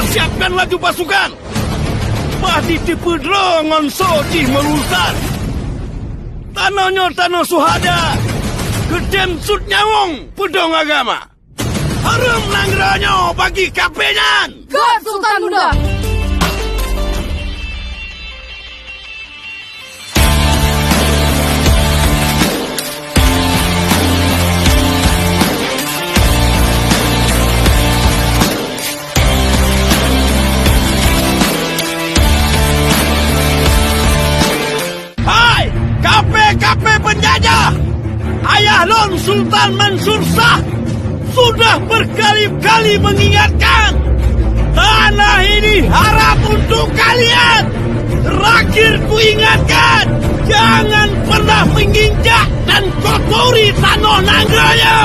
Siapkan laju pasukan. Mahdi tipu drongon soci melultar. Tanahnya tanah suhada. Gedem sud nyawong pedong agama. Harum nanggranya bagi kapenyan. God Sultan Muda. KP penjajah, Ayah Lon Sultan Mansur Shah sudah berkali-kali mengingatkan, tanah ini haram untuk kalian. Terakhir ku ingatkan, jangan pernah menginjak dan kotori tanah Nanggroyo.